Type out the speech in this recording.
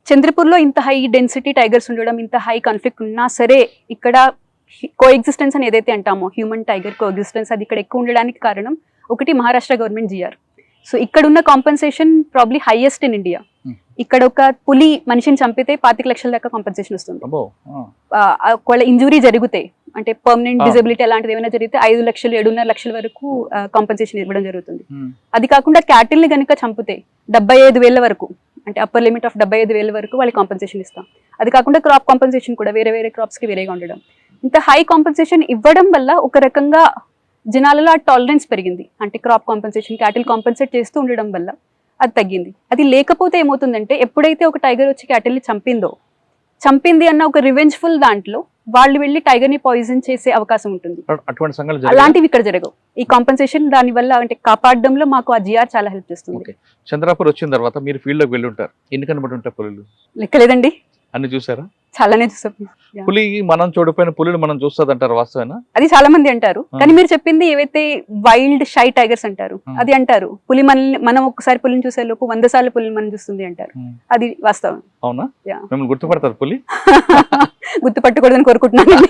చంద్రపూర్లో ఇంత high density tigers ఉండడం, ఇంత హై కాన్ఫ్లిక్ట్ ఉన్నా సరే ఇక్కడ కో ఎగ్జిస్టెన్స్ అని ఏదైతే అంటామో హ్యూమన్ టైగర్ కో ఎగ్జిస్టెన్స్, అది ఇక్కడ ఎక్కువ ఉండడానికి కారణం ఒకటి మహారాష్ట్ర గవర్నమెంట్ జిఆర్. సో ఇక్కడ ఉన్న compensation probably highest in India. ఇక్కడ ఒక పులి మనిషిని చంపితే 25 లక్షల దాకా కాంపెన్సేషన్ వస్తుంది. ఒకవేళ ఇంజురీ జరిగితే అంటే పర్మనెంట్ డిజబిలిటీ అలాంటిది ఏమైనా జరిగితే 5 లక్షలు 7.5 లక్షల వరకు కాంపెన్సేషన్ ఇవ్వడం జరుగుతుంది. అది కాకుండా క్యాటిల్ ని కనుక చంపితే 75,000 వరకు, అంటే అప్పర్ లిమిట్ ఆఫ్ 75,000 వరకు వాళ్ళకి కాంపెన్సేషన్ ఇస్తాం. అది కాకుండా క్రాప్ కాంపెన్సేషన్ కూడా వేరే వేరే క్రాప్స్ కి వేరేగా ఉండడం. ఇంత హై కాంపెన్సేషన్ ఇవ్వడం వల్ల ఒక రకంగా జనాలలో ఆ టాలరెన్స్ పెరిగింది. అంటే క్రాప్ కాంపెన్సేషన్, క్యాటిల్ కాంపెన్సేట్ చేస్తూ ఉండడం వల్ల అది తగ్గింది. అది లేకపోతే ఏమవుతుందంటే ఎప్పుడైతే ఒక టైగర్ వచ్చి క్యాటిల్ ని చంపింది అన్న ఒక రివెంజ్ఫుల్ దాంట్లో వాళ్ళు వెళ్ళి టైగర్ ని పాయిజన్ చేసే అవకాశం ఉంటుంది. అలాంటివి ఇక్కడ జరగవు. ఈ కాంపెన్సేషన్ దాని వల్ల అంటే కాపాడడంలో మాకు ఆ జిఆర్ చాలా హెల్ప్ చేస్తుంది. చంద్రాపూర్ వచ్చిన తర్వాత మీరు ఫీల్డ్ లోకి వెళ్ళి ఉంటారు, ఎన్ని కనబడి ఉంటాయి పులులు? లెక్కలేదండి, అన్ని చూసారా? చాలానే చూసాం. పులి మనం చూడపోయిన పులులు మనం చూస్తుంది అంటారు, వాస్తవేనా? అది చాలా మంది అంటారు, కానీ మీరు చెప్పింది ఏవైతే వైల్డ్ షై టైగర్స్ అంటారు అది అంటారు. పులి మనం ఒకసారి పులిని చూసే లోపు 100 సార్లు పులిని మనం చూస్తుంది అంటారు. అది వాస్తవం. అవునా? మిమ్మల్ని గుర్తుపడతారు పులి? గుర్తుపట్టకూడదని కోరుకుంటున్నాను.